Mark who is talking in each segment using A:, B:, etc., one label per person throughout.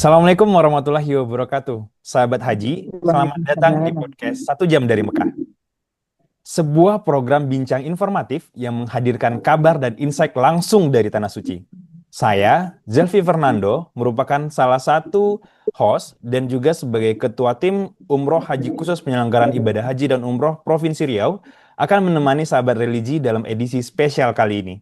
A: Assalamualaikum warahmatullahi wabarakatuh. Sahabat haji, selamat datang di
B: Waalaikumsalam.
A: podcast Satu Jam dari Mekah. Sebuah program bincang informatif yang menghadirkan kabar dan insight langsung dari Tanah Suci. Saya, Zelvi Fernando, merupakan salah satu host dan juga sebagai Ketua Tim Umroh Haji Khusus Penyelenggaraan Ibadah Haji dan Umroh Provinsi Riau, akan menemani sahabat religi dalam edisi spesial kali ini,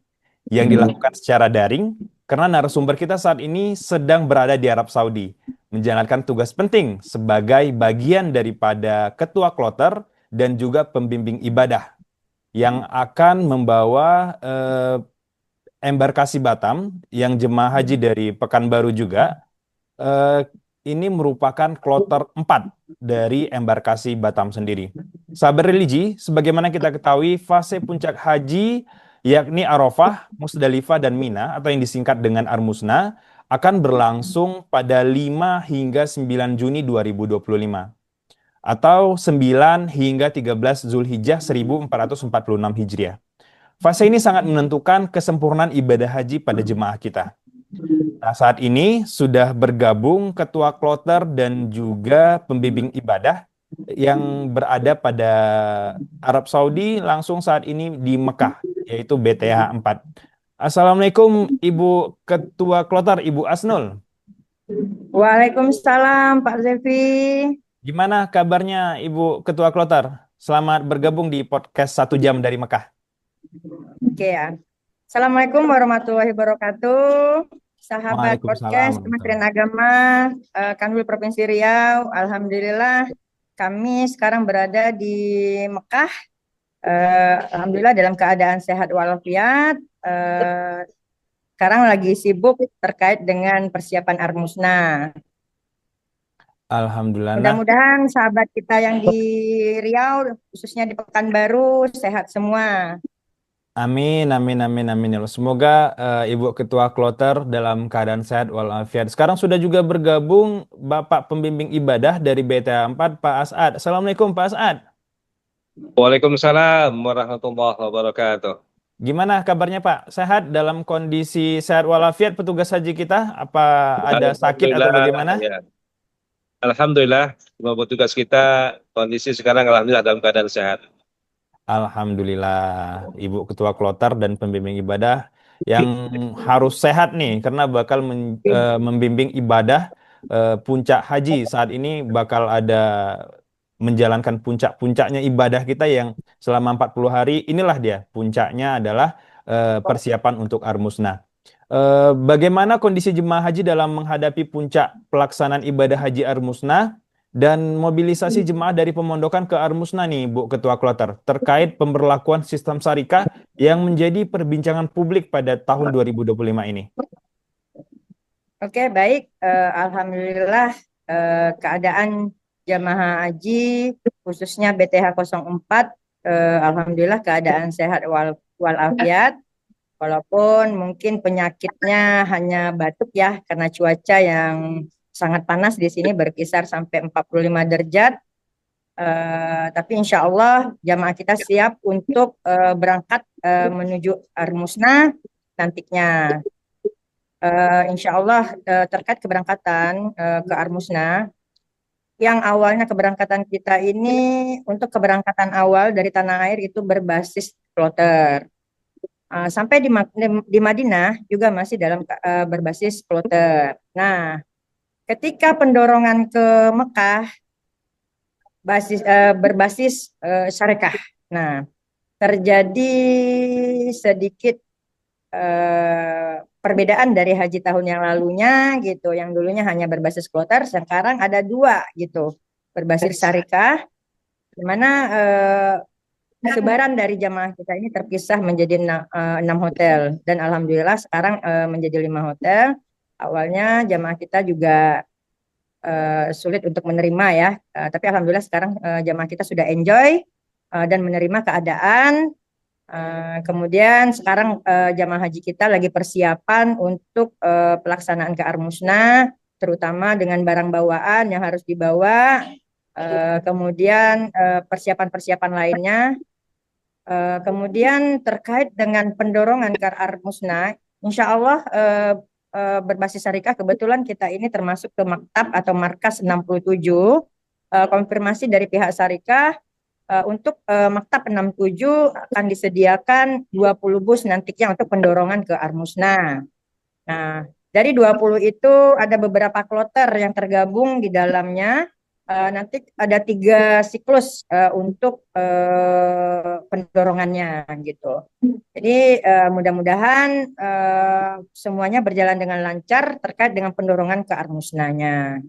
A: yang dilakukan secara daring karena narasumber kita saat ini sedang berada di Arab Saudi, menjalankan tugas penting sebagai bagian daripada Ketua Kloter dan juga pembimbing ibadah yang akan membawa embarkasi Batam yang jemaah haji dari Pekanbaru juga. eh, ini merupakan kloter 4 dari embarkasi Batam sendiri. Sahabat religi, sebagaimana kita ketahui, fase puncak haji yakni Arafah, Musdalifah, dan Mina atau yang disingkat dengan Armusna akan berlangsung pada 5 hingga 9 Juni 2025 atau 9 hingga 13 Zulhijjah 1446 Hijriah. Fase ini sangat menentukan kesempurnaan ibadah haji pada jemaah kita. Nah, saat ini sudah bergabung Ketua Kloter dan juga pembimbing ibadah yang berada pada Arab Saudi langsung saat ini di Mekah, yaitu BTH 4. Assalamualaikum Ibu Ketua Kloter, Ibu Asnul.
B: Waalaikumsalam Pak Zevi.
A: Gimana kabarnya Ibu Ketua Kloter? Selamat bergabung di podcast Satu Jam dari Mekah.
B: Oke ya. Assalamualaikum warahmatullahi wabarakatuh. Sahabat
A: Waalaikumsalam
B: podcast Kementerian
A: warahmatullahi.
B: Agama, Kanwil Provinsi Riau. Alhamdulillah kami sekarang berada di Mekah. Alhamdulillah dalam keadaan sehat walafiat. Sekarang lagi sibuk terkait dengan persiapan Armusna.
A: Alhamdulillah. Nah,
B: Mudah-mudahan sahabat kita yang di Riau, khususnya di Pekanbaru, sehat semua.
A: amin, amin, amin, amin. Ya Allah. Semoga Ibu Ketua Kloter dalam keadaan sehat walafiat. Sekarang sudah juga bergabung Bapak Pembimbing Ibadah dari BTA 4, Pak As'ad. Assalamualaikum, Pak As'ad.
C: Waalaikumsalam warahmatullahi wabarakatuh.
A: Gimana kabarnya, Pak? Sehat dalam kondisi sehat walafiat petugas haji kita? Apa ada sakit atau
C: Alhamdulillah,
A: bagaimana?
C: ya. Alhamdulillah, semua petugas kita kondisi sekarang alhamdulillah dalam keadaan sehat.
A: Alhamdulillah, Ibu Ketua Kloter dan pembimbing ibadah yang harus sehat nih, karena bakal membimbing ibadah puncak haji. Saat ini bakal ada menjalankan puncak-puncaknya ibadah kita yang selama 40 hari. Inilah dia, puncaknya adalah persiapan untuk Armusna. Bagaimana kondisi jemaah haji dalam menghadapi puncak pelaksanaan ibadah haji Armusna dan mobilisasi jemaah dari pemondokan ke Armusna nih, Bu Ketua Kloter, terkait pemberlakuan sistem syarikat yang menjadi perbincangan publik pada tahun 2025 ini?
B: Oke, baik. Alhamdulillah keadaan jamaah haji khususnya BTH 04 alhamdulillah keadaan sehat walafiat walaupun mungkin penyakitnya hanya batuk ya karena cuaca yang sangat panas di sini berkisar sampai 45 derajat. Tapi insya Allah jamaah kita siap untuk berangkat menuju Armusna nantinya. Insya Allah terkait keberangkatan ke Armusna, yang awalnya keberangkatan kita ini untuk keberangkatan awal dari tanah air itu berbasis kloter. Sampai di Madinah juga masih dalam berbasis kloter. Nah, ketika pendorongan ke Mekah berbasis syarikat. Nah, terjadi sedikit perbedaan dari haji tahun yang lalunya gitu, yang dulunya hanya berbasis kloter, sekarang ada dua gitu, berbasis syarikat, di mana sebaran dari jamaah kita ini terpisah menjadi 6 hotel, dan alhamdulillah sekarang menjadi 5 hotel. Awalnya jamaah kita juga sulit untuk menerima ya, tapi alhamdulillah sekarang jamaah kita sudah enjoy dan menerima keadaan. Kemudian sekarang jamaah haji kita lagi persiapan untuk pelaksanaan ke Armusna, terutama dengan barang bawaan yang harus dibawa, kemudian persiapan-persiapan lainnya. Kemudian terkait dengan pendorongan ke Armusna, insya Allah berbasis syarikat, kebetulan kita ini termasuk ke maktab atau markas 67. Konfirmasi dari pihak syarikat untuk maktab 67 akan disediakan 20 bus nantinya untuk pendorongan ke Armusna. Nah, dari 20 itu ada beberapa kloter yang tergabung di dalamnya. Nanti ada 3 siklus untuk pendorongannya gitu. Jadi mudah-mudahan semuanya berjalan dengan lancar terkait dengan pendorongan ke Armusnanya.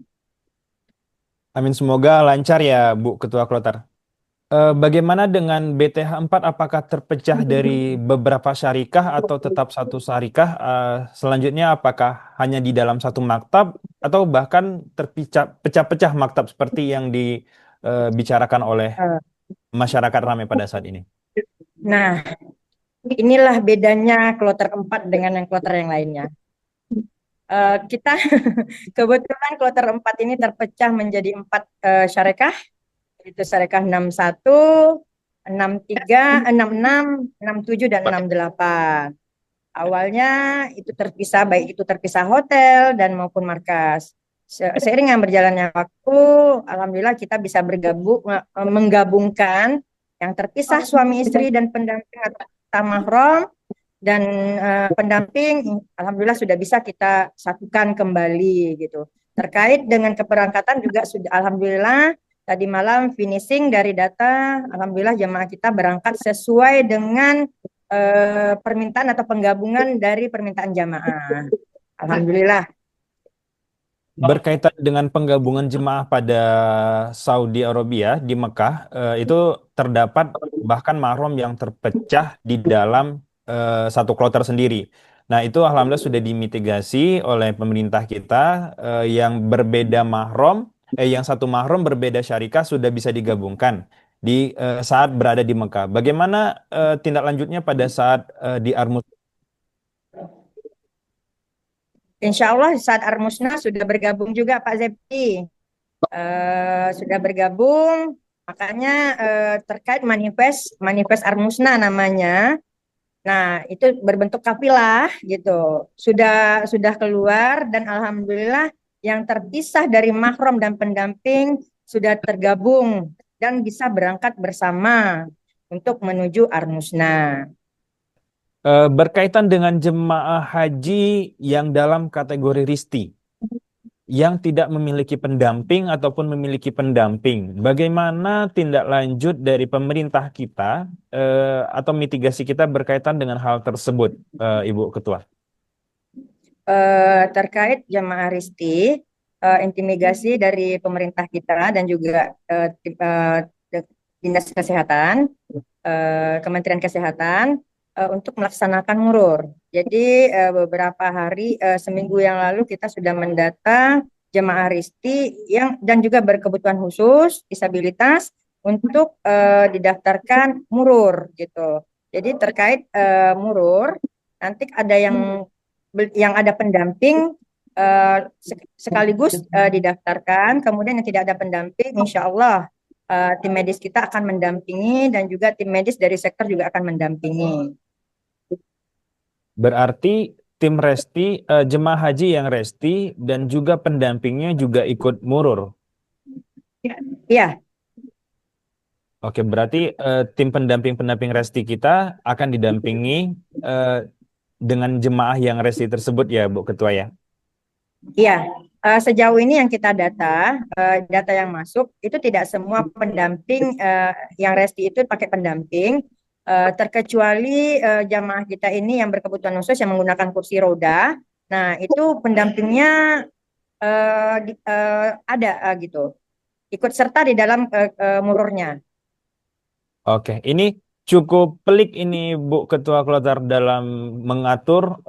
A: Amin, semoga lancar ya Bu Ketua Kloter. Bagaimana dengan BTH 4? Apakah terpecah dari beberapa syarikah atau tetap satu syarikah? Selanjutnya apakah hanya di dalam satu maktab atau bahkan terpecah-pecah maktab seperti yang dibicarakan oleh
B: Eh,
A: masyarakat ramai pada saat ini?
B: Nah, inilah bedanya kloter 4 dengan yang kloter yang lainnya. Kita kebetulan kloter 4 ini terpecah menjadi 4 syarikah, yaitu syarikah 61, 63, 66, 67, dan 68. Awalnya itu terpisah, baik itu terpisah hotel dan maupun markas. Seiring dengan berjalannya waktu, alhamdulillah kita bisa menggabungkan yang terpisah suami istri dan pendamping atau mahram dan pendamping, alhamdulillah sudah bisa kita satukan kembali gitu. Terkait dengan keberangkatan juga sudah alhamdulillah tadi malam finishing dari data, alhamdulillah jemaah kita berangkat sesuai dengan permintaan atau penggabungan dari permintaan jamaah. Alhamdulillah.
A: Berkaitan dengan penggabungan jemaah pada Saudi Arabia di Mekah, itu terdapat bahkan mahram yang terpecah di dalam satu kloter sendiri. Nah, itu alhamdulillah sudah dimitigasi oleh pemerintah kita, yang berbeda mahram, yang satu mahram berbeda syarikah sudah bisa digabungkan di saat berada di Mekah. Bagaimana tindak lanjutnya pada saat di Armus?
B: Insya Allah saat Armusna sudah bergabung juga Pak Zepti. Sudah bergabung, makanya terkait manifest Armusna namanya. Nah, itu berbentuk kafilah gitu. Sudah keluar dan alhamdulillah yang terpisah dari mahram dan pendamping sudah tergabung dan bisa berangkat bersama untuk menuju Armusna.
A: Berkaitan dengan jemaah haji yang dalam kategori risti, yang tidak memiliki pendamping ataupun memiliki pendamping, bagaimana tindak lanjut dari pemerintah kita atau mitigasi kita berkaitan dengan hal tersebut, Ibu Ketua?
B: Terkait jemaah risti, intimidasi dari pemerintah kita dan juga Dinas Kesehatan, Kementerian Kesehatan untuk melaksanakan ngurur. Jadi beberapa hari, seminggu yang lalu kita sudah mendata jemaah risti yang dan juga berkebutuhan khusus disabilitas untuk didaftarkan murur gitu. Jadi terkait murur, nanti ada yang ada pendamping sekaligus didaftarkan, kemudian yang tidak ada pendamping, insya Allah tim medis kita akan mendampingi dan juga tim medis dari sektor juga akan mendampingi.
A: Berarti tim resti, jemaah haji yang resti dan juga pendampingnya juga ikut murur.
B: Iya,
A: Oke, berarti tim pendamping resti kita akan didampingi dengan jemaah yang resti tersebut ya, Bu Ketua ya?
B: iya. Sejauh ini yang kita data yang masuk itu tidak semua pendamping yang resti itu pakai pendamping, terkecuali jamaah kita ini yang berkebutuhan khusus yang menggunakan kursi roda. Nah, itu pendampingnya ada gitu, ikut serta di dalam mururnya.
A: Oke, ini cukup pelik ini Bu Ketua Kloter dalam mengatur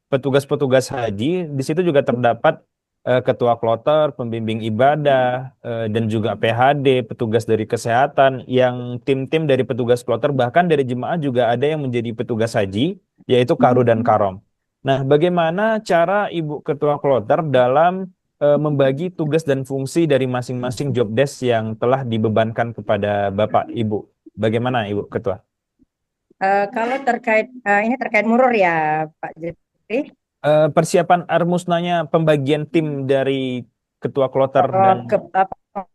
A: petugas-petugas haji. Di situ juga terdapat Ketua Kloter, pembimbing ibadah, dan juga PHD, petugas dari kesehatan, yang tim-tim dari petugas kloter, bahkan dari jemaah juga ada yang menjadi petugas haji, yaitu Karu dan Karom. Nah, bagaimana cara Ibu Ketua Kloter dalam membagi tugas dan fungsi dari masing-masing job desk yang telah dibebankan kepada Bapak Ibu? Bagaimana Ibu Ketua?
B: Kalau terkait ini terkait murur ya Pak Jepri.
A: Persiapan armusnanya pembagian tim dari ketua kloter dan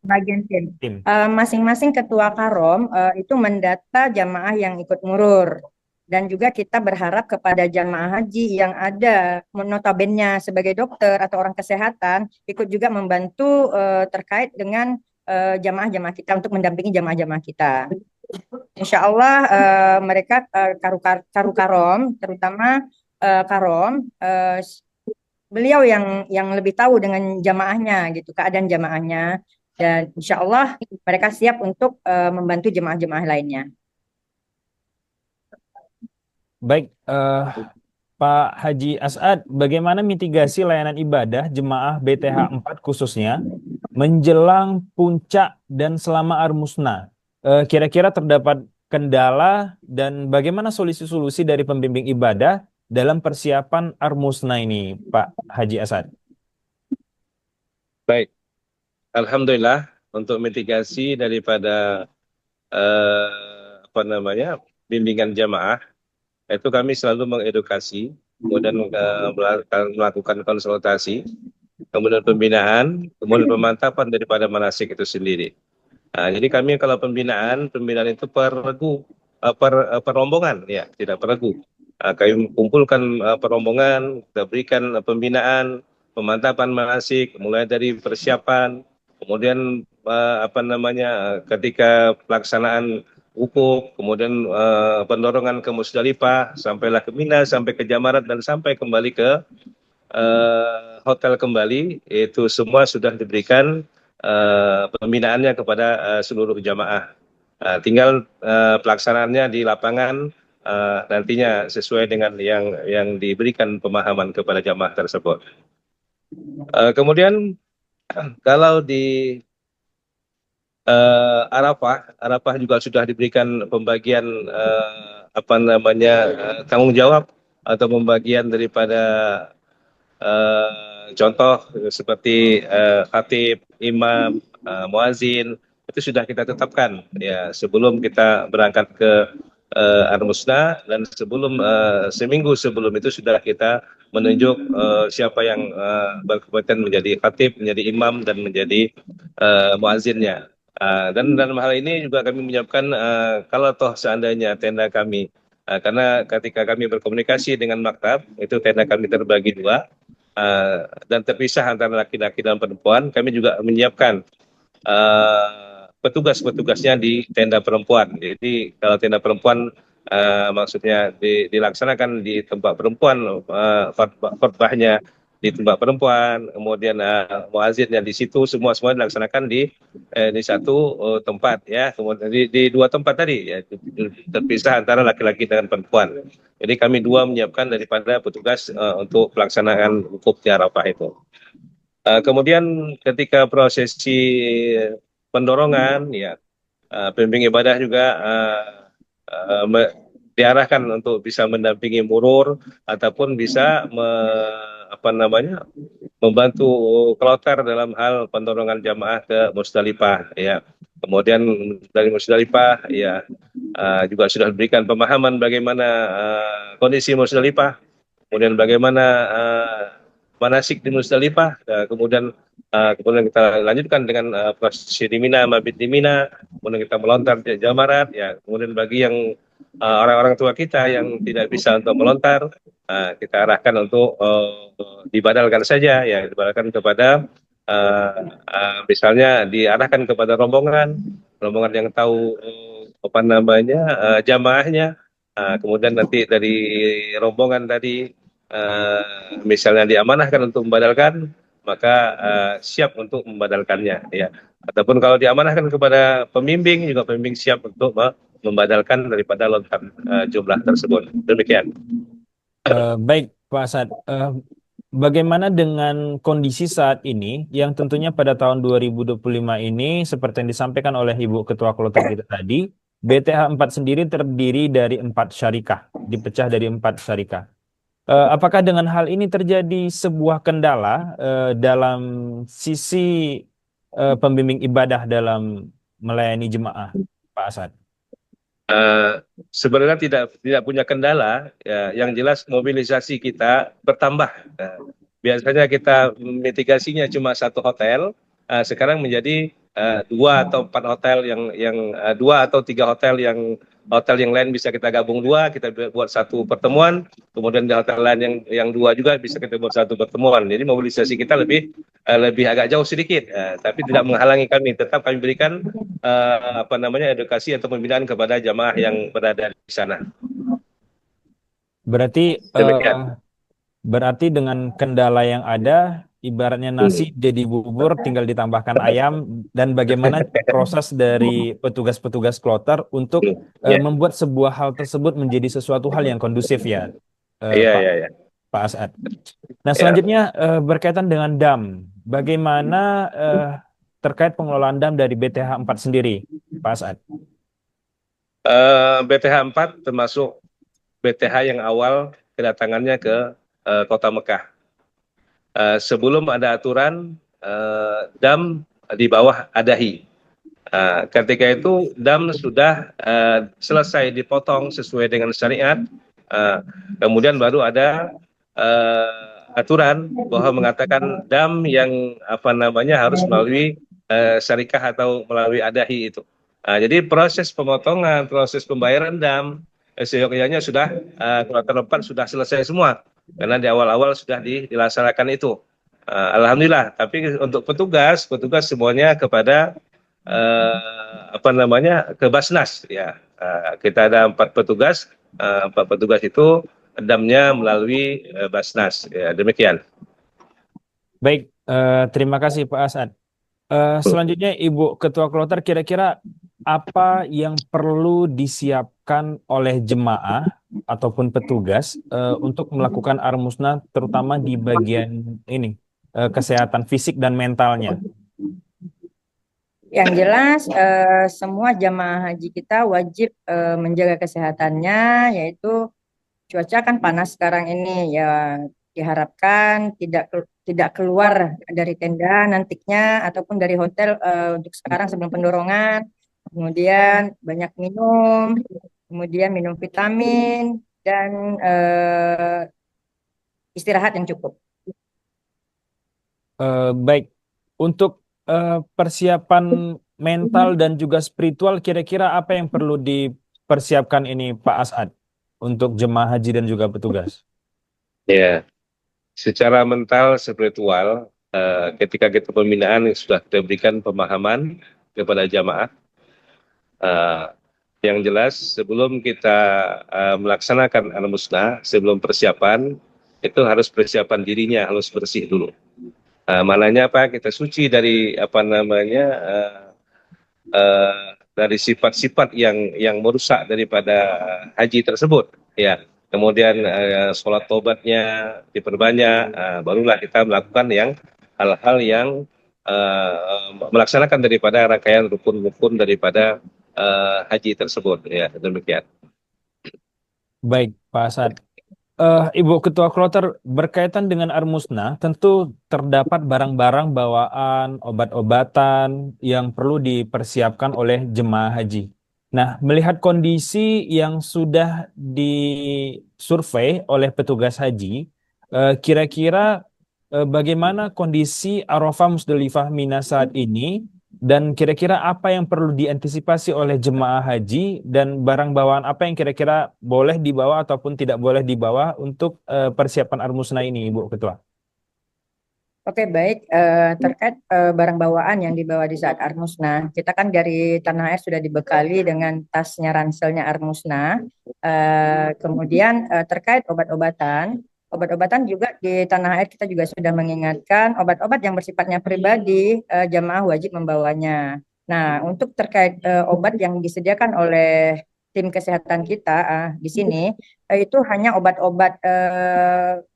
B: Bagian tim.
A: tim.
B: Masing-masing ketua karom itu mendata jamaah yang ikut ngurur. Dan juga kita berharap kepada jamaah haji yang ada notabene sebagai dokter atau orang kesehatan ikut juga membantu terkait dengan jamaah-jamaah kita untuk mendampingi jamaah-jamaah kita. Insya Allah mereka karu karom, terutama karom, beliau yang lebih tahu dengan jamaahnya gitu, keadaan jamaahnya, dan insya Allah mereka siap untuk membantu jemaah-jemaah lainnya.
A: Baik, Pak Haji As'ad, bagaimana mitigasi layanan ibadah jemaah BTH 4 khususnya menjelang puncak dan selama Armusna? Kira-kira terdapat kendala dan bagaimana solusi-solusi dari pembimbing ibadah dalam persiapan Armusna ini, Pak Haji As'ad?
C: Baik, alhamdulillah untuk mitigasi daripada bimbingan jamaah itu kami selalu mengedukasi, kemudian melakukan konsultasi, kemudian pembinaan, kemudian pemantapan daripada manasik itu sendiri. Jadi kami kalau pembinaan itu per regu, per rombongan ya, tidak per regu. Kami kumpulkan per rombongan, kita berikan pembinaan, pemantapan manasik, mulai dari persiapan, kemudian ketika pelaksanaan wukuf, kemudian pendorongan ke Musdalifah, sampailah ke Mina, sampai ke Jamarat dan sampai kembali ke hotel kembali, itu semua sudah diberikan pembinaannya kepada seluruh jamaah. Tinggal pelaksanaannya di lapangan nantinya sesuai dengan yang diberikan pemahaman kepada jamaah tersebut. Kemudian kalau di Arafah juga sudah diberikan pembagian tanggung jawab atau pembagian daripada contoh seperti khatib, imam, muazin itu sudah kita tetapkan ya sebelum kita berangkat ke Armusna, dan sebelum seminggu sebelum itu sudah kita menunjuk siapa yang berkompeten menjadi khatib, menjadi imam dan menjadi muazinnya. Dan dalam hal ini juga kami menyiapkan kalau toh seandainya tenda kami, karena ketika kami berkomunikasi dengan maktab itu tenda kami terbagi dua, dan terpisah antara laki-laki dan perempuan, kami juga menyiapkan petugas-petugasnya di tenda perempuan. Jadi kalau tenda perempuan maksudnya dilaksanakan di tempat perempuan, khotbahnya di tempat perempuan, kemudian muazinnya di situ, semua dilaksanakan di satu tempat ya, kemudian di dua tempat tadi ya, terpisah antara laki-laki dengan perempuan. Jadi kami dua menyiapkan daripada petugas untuk pelaksanaan wukuf di Arafah itu. Kemudian ketika prosesi pendorongan ya, pembimbing ibadah juga diarahkan untuk bisa mendampingi murur ataupun bisa membantu kloter dalam hal pendorongan jamaah ke Musdalifah ya. Kemudian dari Musdalifah ya juga sudah diberikan pemahaman bagaimana kondisi Musdalifah, kemudian bagaimana manasik di Musdalifah, kemudian kita lanjutkan dengan prosesi di Mina, mabit di Mina, kemudian kita melontar di Jamarat ya. Kemudian bagi yang orang-orang tua kita yang tidak bisa untuk melontar, kita arahkan untuk dibadalkan saja ya, dibadalkan kepada misalnya diarahkan kepada rombongan yang tahu jamaahnya. Kemudian nanti dari rombongan tadi misalnya diamanahkan untuk membadalkan, maka siap untuk membadalkannya ya. Ataupun kalau diamanahkan kepada pembimbing, juga pembimbing siap untuk membadalkan daripada lontar jumlah tersebut. Demikian.
A: Baik, Pak Asad. Bagaimana dengan kondisi saat ini yang tentunya pada tahun 2025 ini seperti yang disampaikan oleh Ibu Ketua Kloter kita tadi, BTH 4 sendiri terdiri dari 4 syarikah, dipecah dari 4 syarikah. Apakah dengan hal ini terjadi sebuah kendala dalam sisi pembimbing ibadah dalam melayani jemaah, Pak Asad?
C: Eh, Sebenarnya tidak punya kendala, ya, yang jelas mobilisasi kita bertambah. Biasanya kita mitigasinya cuma satu hotel, sekarang menjadi dua atau empat hotel dua atau tiga hotel yang lain bisa kita gabung dua, kita buat satu pertemuan, kemudian di hotel lain yang dua juga bisa kita buat satu pertemuan. Jadi mobilisasi kita lebih agak jauh sedikit, tapi tidak menghalangi kami. Tetap kami berikan edukasi atau pembinaan kepada jamaah yang berada di sana.
A: Berarti
C: Demikian.
A: berarti dengan kendala yang ada, ibaratnya nasi jadi bubur, tinggal ditambahkan ayam, dan bagaimana proses dari petugas-petugas kloter untuk
C: Ya,
A: membuat sebuah hal tersebut menjadi sesuatu hal yang kondusif ya,
C: iya,
A: Pak
C: iya, iya.
A: Pak Asad. Nah,
C: Ya.
A: selanjutnya berkaitan dengan dam, bagaimana terkait pengelolaan dam dari BTH 4 sendiri, Pak Asad?
C: BTH 4 termasuk BTH yang awal kedatangannya ke Kota Mekah. Sebelum ada aturan dam di bawah Adahi. Ketika itu dam sudah selesai dipotong sesuai dengan syariat, kemudian baru ada aturan bahwa mengatakan dam yang harus melalui syarikah atau melalui adahi itu. Jadi proses pemotongan, proses pembayaran dam seyogyanya sudah kloter 4 sudah selesai semua karena di awal-awal sudah dilaksanakan itu. Alhamdulillah. Tapi untuk petugas semuanya kepada ke Basnas ya. Kita ada 4 petugas, 4 petugas itu damnya melalui Basnas ya, demikian.
A: Baik, terima kasih Pak Asad. Selanjutnya Ibu Ketua Kloter, kira-kira apa yang perlu disiapkan oleh jemaah ataupun petugas untuk melakukan armusna, terutama di bagian ini kesehatan fisik dan mentalnya?
B: Yang jelas semua jamaah haji kita wajib menjaga kesehatannya, yaitu cuaca kan panas sekarang ini ya, diharapkan tidak keluar dari tenda nantinya ataupun dari hotel untuk sekarang sebelum pendorongan. Kemudian banyak minum, kemudian minum vitamin dan istirahat yang cukup.
A: Baik, untuk persiapan mental dan juga spiritual, kira-kira apa yang perlu dipersiapkan ini Pak Asad untuk jemaah haji dan juga petugas?
C: Ya, secara mental spiritual ketika kita pembinaan sudah kita berikan pemahaman kepada jamaah. Uh, yang jelas sebelum kita melaksanakan al-musnah, sebelum persiapan itu harus persiapan dirinya harus bersih dulu. Maknanya apa? Kita suci dari dari sifat-sifat yang merusak daripada haji tersebut. Ya, kemudian sholat tobatnya diperbanyak, barulah kita melakukan hal-hal yang melaksanakan daripada rangkaian rukun-rukun daripada haji tersebut. Ya, demikian.
A: Baik, Pak Asad. Ibu Ketua Kloter, berkaitan dengan Armusna, tentu terdapat barang-barang bawaan, obat-obatan yang perlu dipersiapkan oleh jemaah haji. Nah, melihat kondisi yang sudah disurvei oleh petugas haji, kira-kira bagaimana kondisi Arafah Musdalifah Mina saat ini, dan kira-kira apa yang perlu diantisipasi oleh jemaah haji, dan barang bawaan apa yang kira-kira boleh dibawa ataupun tidak boleh dibawa untuk persiapan Armusna ini, Ibu Ketua?
B: Oke, baik. Terkait barang bawaan yang dibawa di saat Armusna, kita kan dari tanah air sudah dibekali dengan tasnya ranselnya Armusna. Kemudian terkait obat-obatan juga di tanah air kita juga sudah mengingatkan obat-obat yang bersifatnya pribadi, jamaah wajib membawanya. Nah, untuk terkait obat yang disediakan oleh tim kesehatan kita di sini, itu hanya obat-obat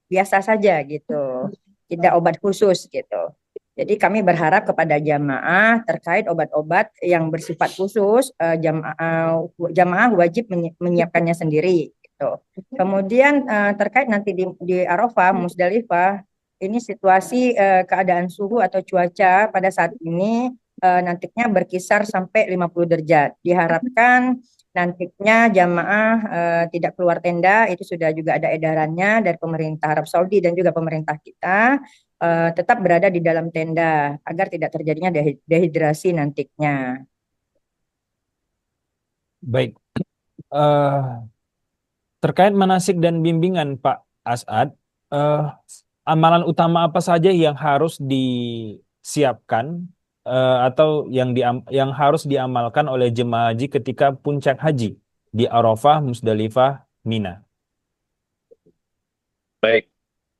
B: biasa saja gitu, tidak obat khusus gitu. Jadi kami berharap kepada jamaah terkait obat-obat yang bersifat khusus, jamaah wajib menyiapkannya sendiri gitu. Kemudian terkait nanti di Arafah, Musdalifah, ini situasi keadaan suhu atau cuaca pada saat ini nantinya berkisar sampai 50 derajat. Diharapkan nantinya jamaah tidak keluar tenda, itu sudah juga ada edarannya dari pemerintah Arab Saudi dan juga pemerintah kita, tetap berada di dalam tenda agar tidak terjadinya dehidrasi nantinya.
A: Baik. Eh, Terkait manasik dan bimbingan Pak As'ad, eh, amalan utama apa saja yang harus disiapkan atau yang harus diamalkan oleh jemaah haji ketika puncak haji di Arafah, Musdalifah, Mina?
C: Baik.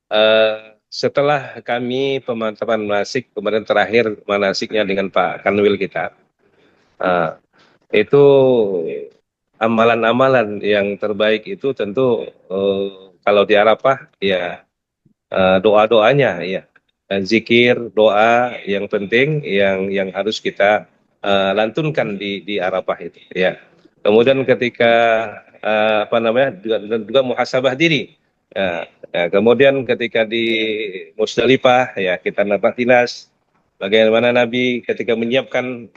C: Eh, Setelah kami pemantapan manasik kemarin terakhir manasiknya dengan Pak Kanwil kita, eh, itu amalan-amalan yang terbaik itu tentu kalau di Arafah ya doa-doanya ya. Zikir, doa yang penting yang harus kita lantunkan di Arafah itu ya. Kemudian ketika apa namanya juga muhasabah diri. Ya, ya, kemudian ketika di Musdalifah ya kita tilas bagaimana Nabi ketika menyiapkan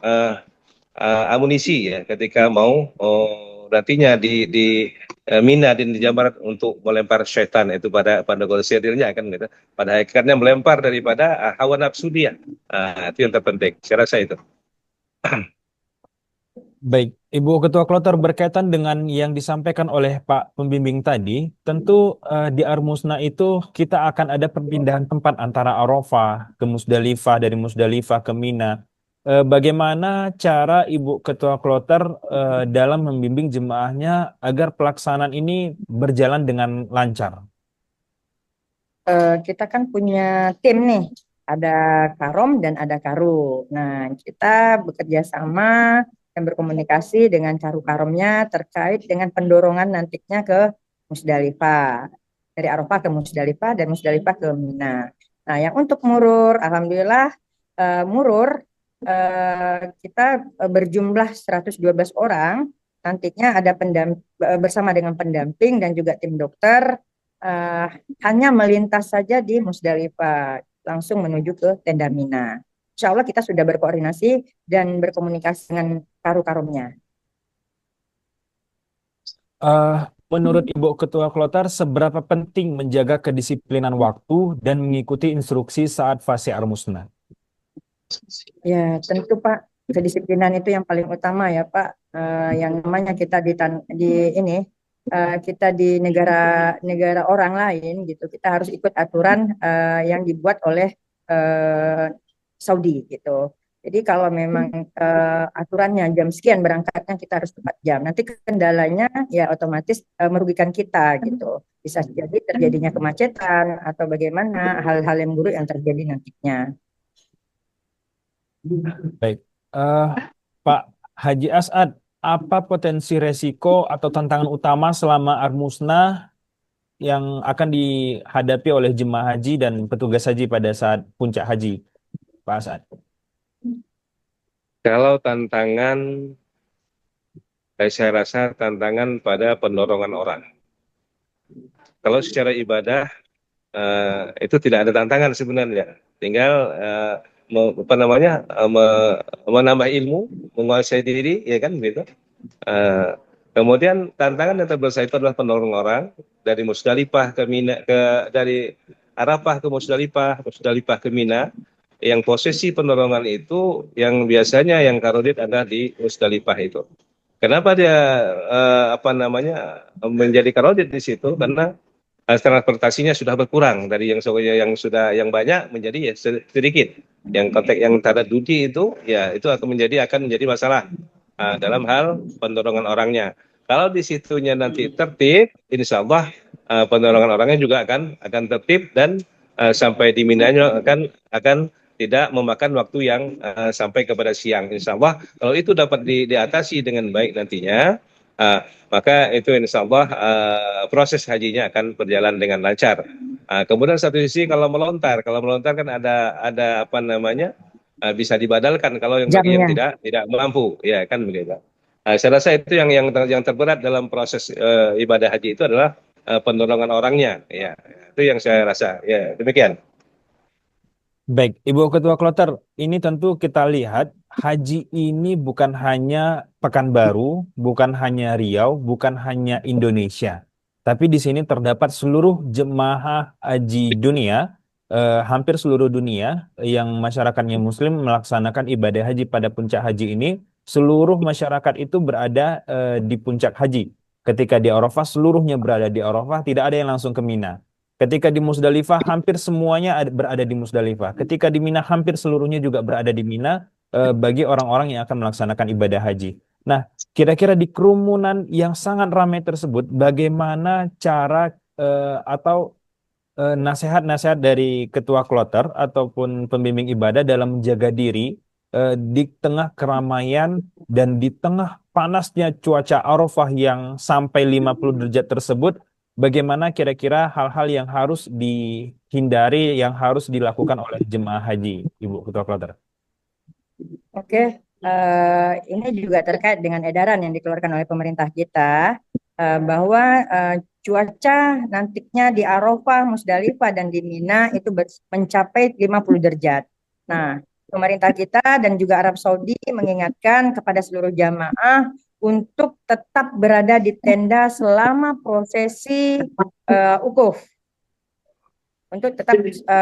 C: amunisi ya ketika mau nantinya di Mina di Jawa Barat untuk melempar syaitan itu pada gosilnya kan gitu. Pada hakikatnya melempar daripada hawa nafsu dia. Itu yang terpenting. Saya rasa itu.
A: Baik, Ibu Ketua Kloter, berkaitan dengan yang disampaikan oleh Pak Pembimbing tadi, tentu di Armusna itu kita akan ada perpindahan tempat antara Arafah ke Musdalifah, dari Musdalifah ke Mina. Bagaimana cara Ibu Ketua Kloter dalam membimbing jemaahnya agar pelaksanaan ini berjalan dengan lancar?
B: Kita kan punya tim nih, ada Karom dan ada Karu. Nah, kita bekerja sama dan berkomunikasi dengan Karu Karomnya terkait dengan pendorongan nantinya ke Musdalifah. Dari Arafah ke Musdalifah dan Musdalifah ke Mina. Nah, yang untuk Murur, alhamdulillah Murur kita berjumlah 112 orang. Nantinya ada bersama dengan pendamping dan juga tim dokter, uh, hanya melintas saja di Musdalifah, langsung menuju ke tenda Mina. Insya Allah kita sudah berkoordinasi dan berkomunikasi dengan karu-karumnya.
A: Eh, Menurut Ibu Ketua Kloter, seberapa penting menjaga kedisiplinan waktu dan mengikuti instruksi saat fase Armusna?
B: Ya, tentu Pak, kedisiplinan itu yang paling utama ya Pak. Yang namanya kita kita di negara orang lain gitu, kita harus ikut aturan yang dibuat oleh Saudi gitu. Jadi kalau memang aturannya jam sekian berangkatnya, kita harus tepat jam. Nanti kendalanya ya otomatis merugikan kita gitu. Bisa jadi terjadinya kemacetan atau bagaimana hal-hal yang buruk yang terjadi nantinya.
A: Baik, Eh, Pak Haji As'ad, apa potensi resiko atau tantangan utama selama Armusna yang akan dihadapi oleh jemaah haji dan petugas haji pada saat puncak haji, Pak As'ad?
C: Kalau tantangan, saya rasa tantangan pada pendorongan orang. Kalau secara ibadah itu tidak ada tantangan sebenarnya. Tinggal apa namanya menambah ilmu, menguasai diri, ya kan gitu. Kemudian tantangan yang terbesar itu adalah pendorong orang dari Musdalifah ke Mina, dari Arafah ke Musdalifah, Musdalifah ke Mina. Yang posisi pendorongan itu yang biasanya yang karodit ada di Musdalifah itu. Kenapa dia apa namanya menjadi karodit di situ? Karena transportasinya sudah berkurang dari yang banyak menjadi ya sedikit. Yang konteks yang tanda dudi itu ya itu akan menjadi masalah dalam hal pendorongan orangnya. Kalau di situnya nanti tertib, insya Allah pendorongan orangnya juga akan tertib dan sampai di Minanya akan tidak memakan waktu yang sampai kepada siang. Insya Allah kalau itu dapat diatasi dengan baik nantinya, uh, maka itu insya Allah proses hajinya akan berjalan dengan lancar. Kemudian satu sisi kalau melontar kan ada apa namanya bisa dibadalkan kalau yang bagi yang
B: Jamnya.
C: tidak mampu, ya kan begitu. Saya rasa itu yang terberat dalam proses ibadah haji itu adalah pendorongan orangnya, ya itu yang saya rasa. Ya demikian.
A: Baik, Ibu Ketua Kloter, ini tentu kita lihat haji ini bukan hanya Pekanbaru, bukan hanya Riau, bukan hanya Indonesia, tapi di sini terdapat seluruh jemaah haji dunia, hampir seluruh dunia yang masyarakatnya Muslim melaksanakan ibadah haji pada puncak haji ini. Seluruh masyarakat itu berada di puncak haji. Ketika di Arafah, seluruhnya berada di Arafah, tidak ada yang langsung ke Mina. Ketika di Musdalifah, hampir semuanya berada di Musdalifah. Ketika di Mina, hampir seluruhnya juga berada di Mina bagi orang-orang yang akan melaksanakan ibadah haji. Nah, kira-kira di kerumunan yang sangat ramai tersebut, bagaimana cara atau nasihat-nasihat dari ketua kloter ataupun pembimbing ibadah dalam menjaga diri di tengah keramaian dan di tengah panasnya cuaca Arafah yang sampai 50 derajat tersebut, bagaimana kira-kira hal-hal yang harus dihindari, yang harus dilakukan oleh jemaah haji, Ibu Ketua Kloter?
B: Oke, ini juga terkait dengan edaran yang dikeluarkan oleh pemerintah kita bahwa cuaca nantinya di Arafah, Musdalifah dan di Mina itu mencapai 50 derajat. Nah, pemerintah kita dan juga Arab Saudi mengingatkan kepada seluruh jamaah untuk tetap berada di tenda selama prosesi wukuf, untuk tetap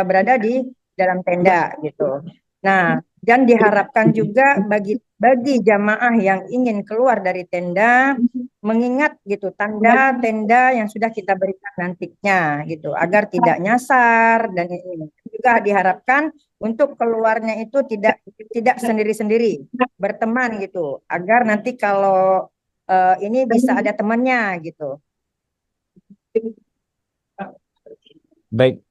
B: berada di dalam tenda gitu. Nah, dan diharapkan juga bagi jamaah yang ingin keluar dari tenda mengingat gitu tanda tenda yang sudah kita berikan nantinya gitu agar tidak nyasar, dan ini juga diharapkan untuk keluarnya itu tidak sendiri-sendiri, berteman gitu agar nanti kalau ini bisa ada temannya gitu.
A: Baik,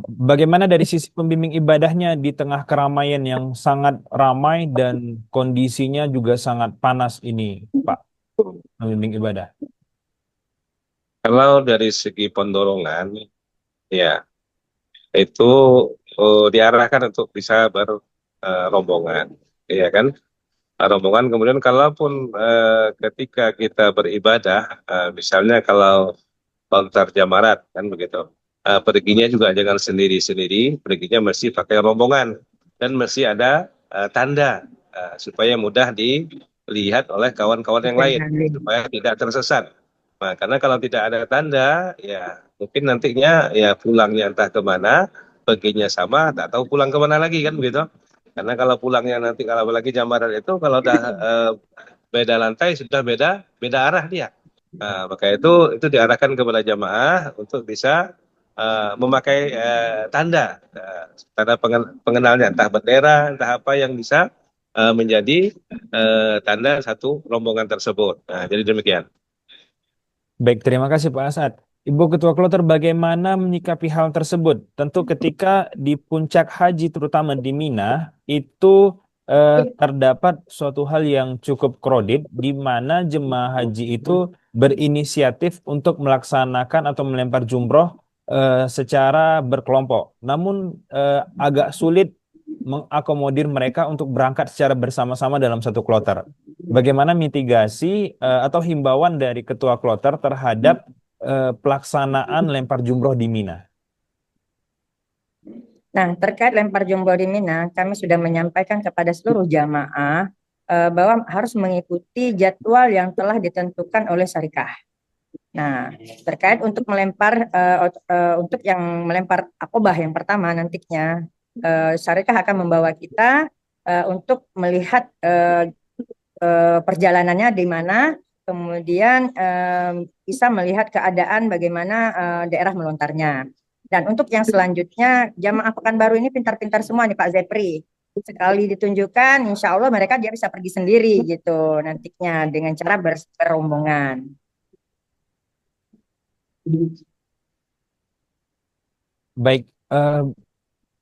A: bagaimana dari sisi pembimbing ibadahnya di tengah keramaian yang sangat ramai dan kondisinya juga sangat panas ini, Pak pembimbing ibadah?
C: Kalau dari segi pendorongan, ya itu diarahkan untuk bisa berrombongan, ya kan? Rombongan. Kemudian kalaupun ketika kita beribadah, misalnya kalau lontar jamarat kan begitu, perginya juga jangan sendiri-sendiri, perginya mesti pakai rombongan dan mesti ada tanda supaya mudah dilihat oleh kawan-kawan yang lain supaya tidak tersesat. Nah, karena kalau tidak ada tanda, ya mungkin nantinya ya pulangnya entah kemana, perginya sama, tak tahu pulang kemana lagi kan begitu. Karena kalau pulangnya nanti kalau lagi jamarat itu kalau udah beda lantai sudah beda arah dia. Nah, maka itu diarahkan kepada jamaah untuk bisa memakai tanda pengenalnya, entah bendera, entah apa yang bisa menjadi tanda satu rombongan tersebut. Nah, jadi demikian.
A: Baik, terima kasih Pak Asad. Ibu Ketua Kloter, bagaimana menyikapi hal tersebut? Tentu ketika di puncak haji, terutama di Mina, itu terdapat suatu hal yang cukup kredit, di mana jemaah haji itu berinisiatif untuk melaksanakan atau melempar jumroh secara berkelompok. Namun agak sulit mengakomodir mereka untuk berangkat secara bersama-sama dalam satu kloter. Bagaimana mitigasi atau himbauan dari ketua kloter terhadap pelaksanaan lempar jumroh di Mina?
B: Nah, terkait lempar jumroh di Mina, kami sudah menyampaikan kepada seluruh jamaah bahwa harus mengikuti jadwal yang telah ditentukan oleh syarikah. Nah, terkait untuk melempar untuk yang melempar akobah yang pertama nantinya, syarikah akan membawa kita untuk melihat perjalanannya di mana, kemudian bisa melihat keadaan bagaimana daerah melontarnya. Dan untuk yang selanjutnya, jamaah Pekanbaru ini pintar-pintar semua nih Pak Zepri. Sekali ditunjukkan, insya Allah mereka dia bisa pergi sendiri gitu nantinya dengan cara berombongan.
A: Baik,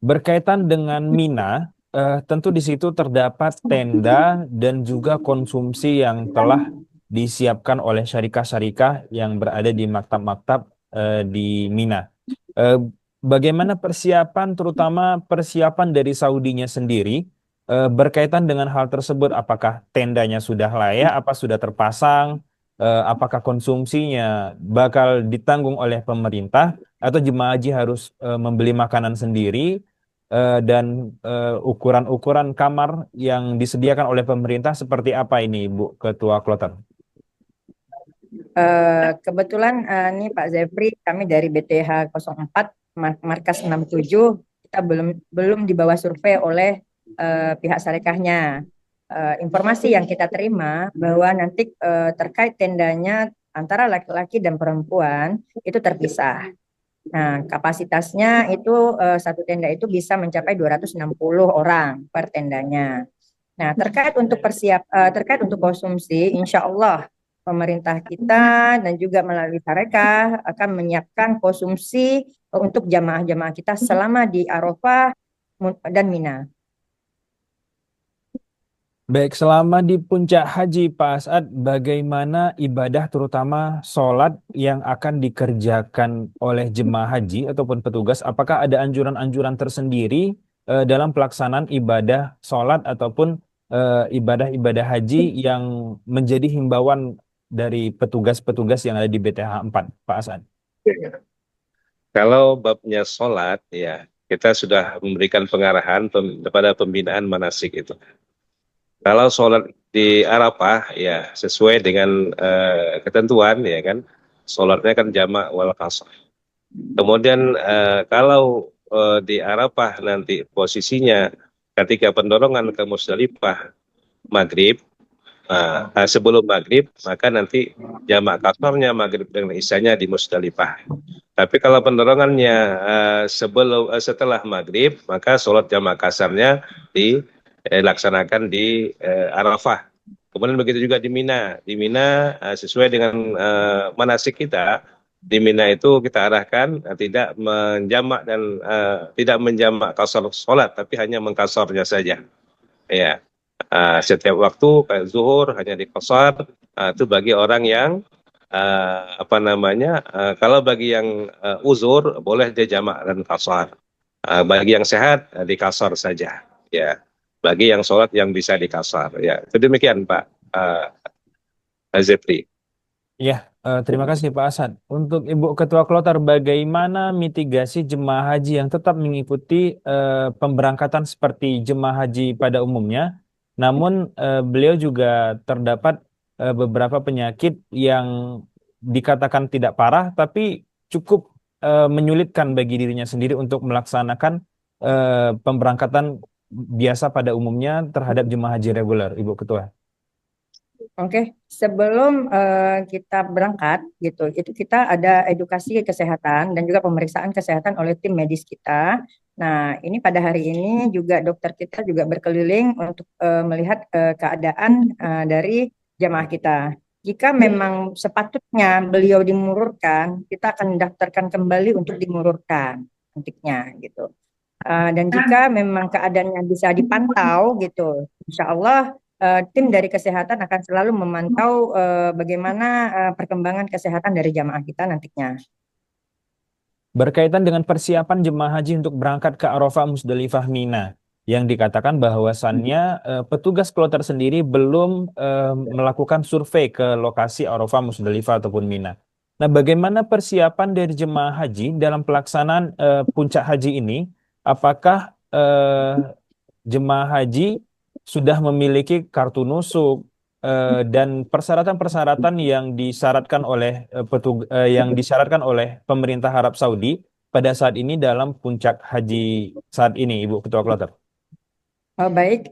A: berkaitan dengan Mina, tentu di situ terdapat tenda dan juga konsumsi yang telah disiapkan oleh syarikah-syarikah yang berada di maktab-maktab di Mina. Eh, Bagaimana persiapan, terutama persiapan dari Saudinya sendiri, berkaitan dengan hal tersebut? Apakah tendanya sudah layak, apa sudah terpasang, apakah konsumsinya bakal ditanggung oleh pemerintah, atau jemaah haji harus membeli makanan sendiri? dan ukuran-ukuran kamar yang disediakan oleh pemerintah seperti apa ini, Bu Ketua Kloter?
B: Kebetulan nih Pak Zefri, kami dari BTH 04 Markas 67 kita belum di bawah survei oleh pihak Sarekahnya. Informasi yang kita terima bahwa nanti terkait tendanya antara laki-laki dan perempuan itu terpisah. Nah, kapasitasnya itu satu tenda itu bisa mencapai 260 orang per tendanya. Nah, terkait untuk konsumsi, insya Allah pemerintah kita dan juga melalui Sarekah akan menyiapkan konsumsi untuk jamaah-jamaah kita selama di Arafah dan Mina.
A: Baik, selama di puncak haji, Pak As'ad, bagaimana ibadah terutama sholat yang akan dikerjakan oleh jemaah haji ataupun petugas? Apakah ada anjuran-anjuran tersendiri dalam pelaksanaan ibadah sholat ataupun ibadah-ibadah haji yang menjadi himbauan dari petugas-petugas yang ada di BTH 4, Pak As'ad?
C: Kalau babnya sholat, ya kita sudah memberikan pengarahan kepada pembinaan manasik itu. Kalau sholat di Arafah, ya sesuai dengan ketentuan, ya kan, sholatnya kan jamak wal qasr. Kemudian kalau di Arafah nanti posisinya ketika pendorongan ke Musdalifah maghrib, sebelum maghrib, maka nanti jamak kasarnya maghrib dengan isyanya di Musdalifah. Tapi kalau pendorongannya setelah maghrib, maka sholat jamak kasarnya dilaksanakan di Arafah. Kemudian begitu juga di Mina. Di Mina sesuai dengan manasik kita, di Mina itu kita arahkan tidak menjamak dan tidak menjamak kasar sholat, tapi hanya mengkasarnya saja. Ya, setiap waktu kayak zuhur hanya dikasar. Itu bagi orang yang kalau bagi yang uzur boleh dia jamak dan kasar. Bagi yang sehat dikasar saja. Ya, bagi yang sholat yang bisa dikasar. Ya, itu demikian Pak Zepri.
A: Ya, terima kasih Pak Asad. Untuk Ibu Ketua Kloter, bagaimana mitigasi jemaah haji yang tetap mengikuti pemberangkatan seperti jemaah haji pada umumnya, namun beliau juga terdapat beberapa penyakit yang dikatakan tidak parah, tapi cukup menyulitkan bagi dirinya sendiri untuk melaksanakan pemberangkatan biasa pada umumnya terhadap jemaah haji reguler, Ibu Ketua.
B: Oke, sebelum kita berangkat gitu, itu kita ada edukasi kesehatan dan juga pemeriksaan kesehatan oleh tim medis kita. Nah, ini pada hari ini juga dokter kita juga berkeliling untuk melihat keadaan dari jamaah kita. Jika memang sepatutnya beliau dimururkan, kita akan daftarkan kembali untuk dimururkan nantinya gitu. Dan jika memang keadaannya bisa dipantau gitu, insya Allah tim dari kesehatan akan selalu memantau bagaimana perkembangan kesehatan dari jamaah kita nantinya.
A: Berkaitan dengan persiapan jemaah haji untuk berangkat ke Arafah, Musdalifah, Mina, yang dikatakan bahwasannya petugas kloter sendiri belum melakukan survei ke lokasi Arafah, Musdalifah ataupun Mina. Nah, bagaimana persiapan dari jemaah haji dalam pelaksanaan puncak haji ini? Apakah jemaah haji sudah memiliki kartu nusuk dan persyaratan-persyaratan yang disyaratkan oleh yang disyaratkan oleh pemerintah Arab Saudi pada saat ini dalam puncak haji saat ini, Ibu Ketua Kloter?
B: Oh, baik,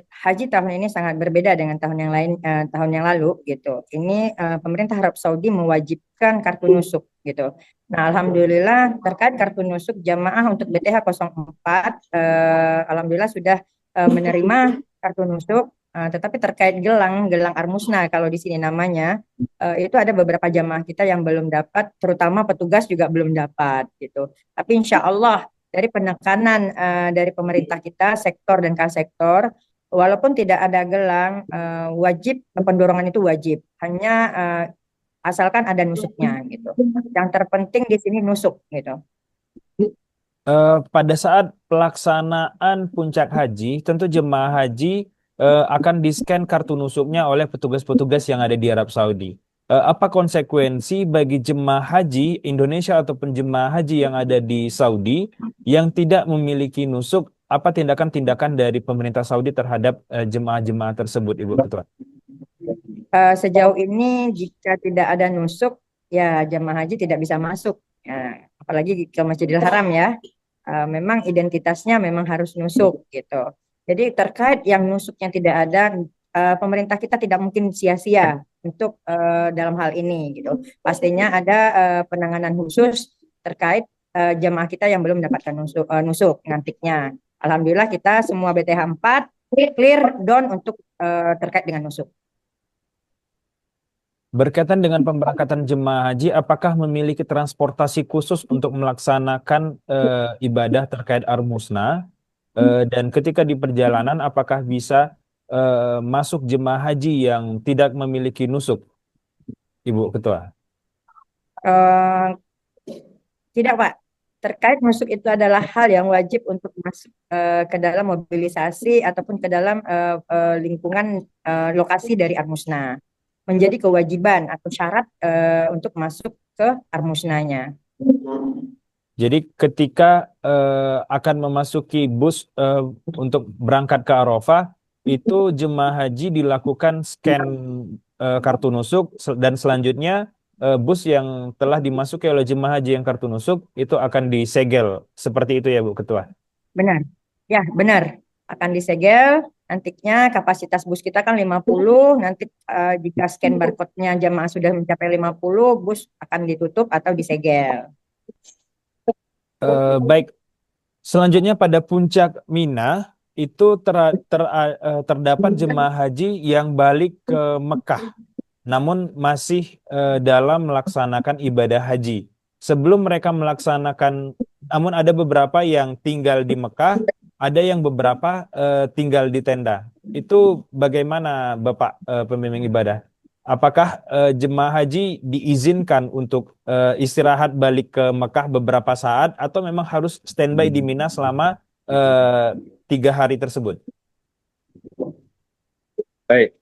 B: haji tahun ini sangat berbeda dengan tahun yang lain, tahun yang lalu gitu. Ini pemerintah Arab Saudi mewajibkan kartu nusuk gitu. Nah, alhamdulillah terkait kartu nusuk jamaah untuk BTH 04, alhamdulillah sudah menerima kartu nusuk. Tetapi terkait gelang Armusna kalau di sini namanya, itu ada beberapa jamaah kita yang belum dapat, terutama petugas juga belum dapat gitu. Tapi insya Allah dari penekanan dari pemerintah kita, sektor dan kasektor, walaupun tidak ada gelang, wajib pendorongan itu wajib, hanya asalkan ada nusuknya gitu. Yang terpenting di sini nusuk gitu.
A: Pada saat pelaksanaan puncak haji, tentu jemaah haji akan di-scan kartu nusuknya oleh petugas-petugas yang ada di Arab Saudi. apa konsekuensi bagi jemaah haji Indonesia ataupun jemaah haji yang ada di Saudi yang tidak memiliki nusuk, apa tindakan-tindakan dari pemerintah Saudi terhadap jemaah-jemaah tersebut, Ibu Ketua?
B: Sejauh ini jika tidak ada nusuk, ya jamaah haji tidak bisa masuk. Ya, apalagi ke Masjidil Haram ya. Memang identitasnya memang harus nusuk gitu. Jadi terkait yang nusuknya tidak ada, pemerintah kita tidak mungkin sia-sia untuk dalam hal ini gitu. Pastinya ada penanganan khusus terkait jamaah kita yang belum mendapatkan nusuk nantinya. Alhamdulillah kita semua BTH 4 clear down untuk terkait dengan nusuk.
A: Berkaitan dengan pemberangkatan jemaah haji, apakah memiliki transportasi khusus untuk melaksanakan ibadah terkait Armusna? Dan ketika di perjalanan, apakah bisa masuk jemaah haji yang tidak memiliki nusuk, Ibu Ketua?
B: Eh, Tidak, Pak. Terkait nusuk itu adalah hal yang wajib untuk masuk ke dalam mobilisasi ataupun ke dalam lingkungan lokasi dari Armusna. Menjadi kewajiban atau syarat untuk masuk ke Armusnanya.
A: Jadi ketika akan memasuki bus untuk berangkat ke Arafah, itu jemaah haji dilakukan scan kartu nusuk dan selanjutnya bus yang telah dimasuki oleh jemaah haji yang kartu nusuk itu akan disegel. Seperti itu ya Bu Ketua?
B: Benar. Ya, benar. Akan disegel. Nantinya kapasitas bus kita kan 50. Nanti jika scan barcode-nya jemaah sudah mencapai 50, bus akan ditutup atau disegel.
A: Baik, selanjutnya pada puncak Mina itu terdapat jemaah haji yang balik ke Mekah, namun masih dalam melaksanakan ibadah haji. Sebelum mereka melaksanakan, namun ada beberapa yang tinggal di Mekah, ada yang beberapa tinggal di tenda. Itu bagaimana Bapak pembimbing ibadah? Apakah jemaah haji diizinkan untuk istirahat balik ke Mekah beberapa saat atau memang harus standby di Mina selama 3 hari tersebut?
C: Baik.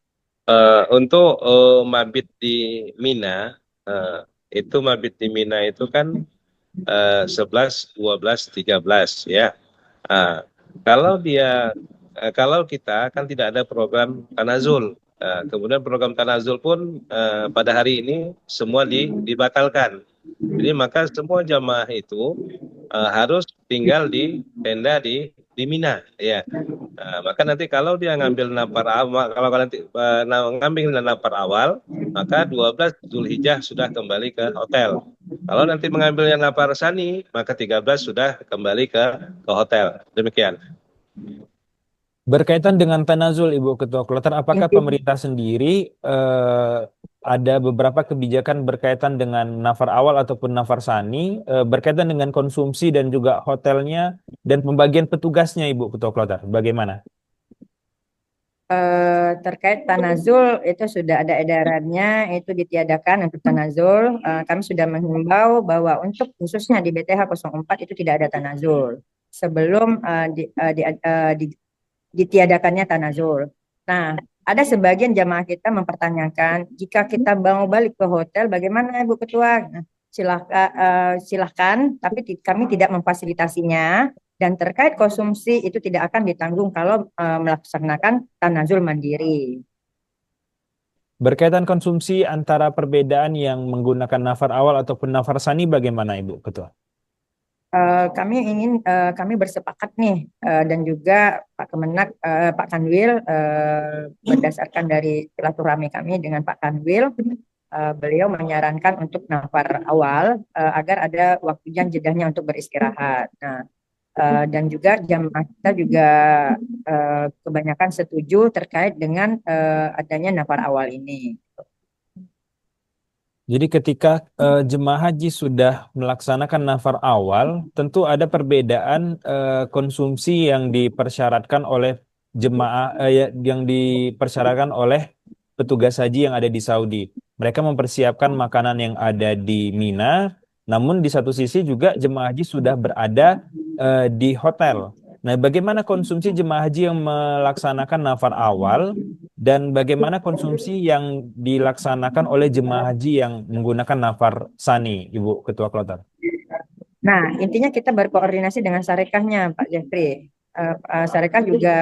C: Untuk mabit di Mina, itu mabit di Mina itu kan 11, 12, 13 ya. Kalau kalau kita kan tidak ada program tanazul. Kemudian program tanazul pun pada hari ini semua dibatalkan. Jadi maka semua jamaah itu harus tinggal di tenda di Mina ya. Maka nanti kalau dia ngambil nafar awal, kalau nanti ngambil nafar awal, maka 12 Zulhijjah sudah kembali ke hotel. Kalau nanti mengambilnya nafar sani, maka 13 sudah kembali ke hotel. Demikian.
A: Berkaitan dengan tanazul, Ibu Ketua Kloter, apakah pemerintah sendiri ada beberapa kebijakan berkaitan dengan nafar awal ataupun nafar sani, berkaitan dengan konsumsi dan juga hotelnya dan pembagian petugasnya, Ibu Ketua Kloter, bagaimana?
B: Terkait tanazul itu sudah ada edarannya, itu ditiadakan untuk tanazul. Kami sudah menghimbau bahwa untuk khususnya di BTH 04 itu tidak ada tanazul sebelum ditiadakannya tanazul. Nah, ada sebagian jamaah kita mempertanyakan, jika kita mau balik ke hotel, bagaimana Ibu Ketua? Nah, silahkan, tapi kami tidak memfasilitasinya. Dan terkait konsumsi itu tidak akan ditanggung kalau melaksanakan tanazul mandiri.
A: Berkaitan konsumsi antara perbedaan yang menggunakan nafar awal ataupun nafar sani, bagaimana Ibu Ketua?
B: Kami bersepakat nih dan juga Pak Kemenak, Pak Kanwil, berdasarkan dari silaturahmi kami dengan Pak Kanwil, beliau menyarankan untuk nafar awal agar ada waktunya jedahnya untuk beristirahat. Nah, dan juga jamaah kita juga kebanyakan setuju terkait dengan adanya nafar awal ini.
A: Jadi ketika jemaah haji sudah melaksanakan nafar awal, tentu ada perbedaan konsumsi yang dipersyaratkan oleh jemaah yang dipersyaratkan oleh petugas haji yang ada di Saudi. Mereka mempersiapkan makanan yang ada di Mina, namun di satu sisi juga jemaah haji sudah berada di hotel. Nah, bagaimana konsumsi jemaah haji yang melaksanakan nafar awal dan bagaimana konsumsi yang dilaksanakan oleh jemaah haji yang menggunakan nafar sani, Ibu Ketua Kloter?
B: Nah, intinya kita berkoordinasi dengan Sarekahnya, Pak Jeffrey. Sarekah juga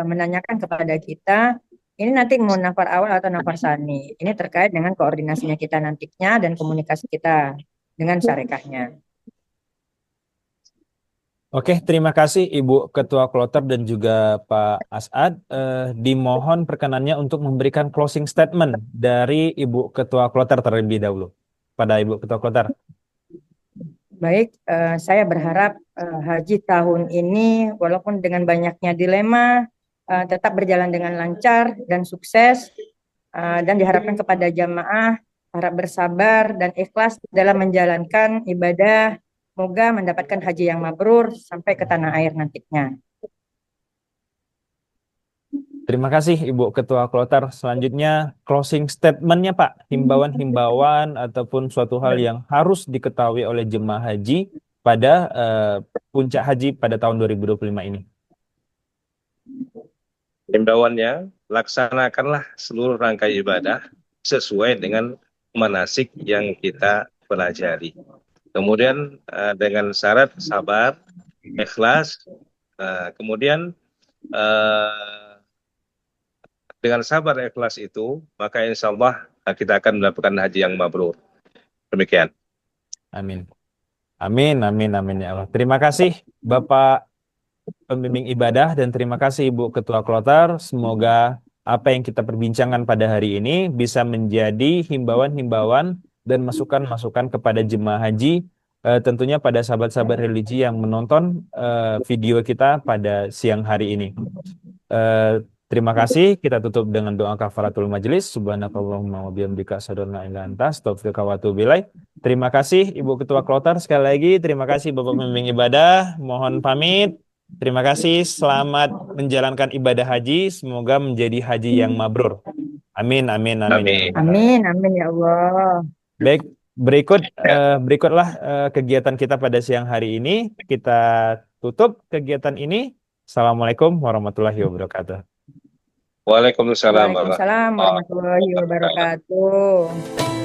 B: menanyakan kepada kita, ini nanti mau nafar awal atau nafar sani. Ini terkait dengan koordinasinya kita nantinya dan komunikasi kita dengan Sarekahnya.
A: Oke, terima kasih Ibu Ketua Kloter dan juga Pak As'ad. Dimohon perkenannya untuk memberikan closing statement dari Ibu Ketua Kloter terlebih dahulu. Pada Ibu Ketua Kloter.
B: Baik, saya berharap haji tahun ini walaupun dengan banyaknya dilema tetap berjalan dengan lancar dan sukses, dan diharapkan kepada jamaah harap bersabar dan ikhlas dalam menjalankan ibadah. Semoga mendapatkan haji yang mabrur sampai ke tanah air nantinya.
A: Terima kasih Ibu Ketua Kloter. Selanjutnya closing statement-nya Pak. Himbauan-himbauan ataupun suatu hal yang harus diketahui oleh jemaah haji pada puncak haji pada tahun 2025 ini.
C: Himbauannya, laksanakanlah seluruh rangkaian ibadah sesuai dengan manasik yang kita pelajari. Kemudian dengan syarat sabar, ikhlas, kemudian dengan sabar ikhlas itu, maka insya Allah kita akan mendapatkan haji yang mabrur. Demikian.
A: Amin. Amin, amin, amin ya Allah. Terima kasih Bapak pembimbing ibadah dan terima kasih Ibu Ketua Kloter. Semoga apa yang kita perbincangkan pada hari ini bisa menjadi himbauan-himbauan dan masukan-masukan kepada jemaah haji, tentunya pada sahabat-sahabat religi yang menonton video kita pada siang hari ini. Terima kasih. Kita tutup dengan doa kafaratul majelis. Subhanakallahumma wa bihamdika asyhadu an la ilaha illa anta astaghfiruka wa atubu ilaik. Terima kasih Ibu Ketua Kloter sekali lagi. Terima kasih Bapak pembimbing ibadah. Mohon pamit. Terima kasih. Selamat menjalankan ibadah haji. Semoga menjadi haji yang mabrur. Amin, amin, amin.
C: Amin.
B: Amin, amin ya Allah.
A: Baik, berikutlah kegiatan kita pada siang hari ini. Kita tutup kegiatan ini. Assalamualaikum warahmatullahi wabarakatuh.
C: Waalaikumsalam
B: Waalaikumsalam warahmatullahi wabarakatuh.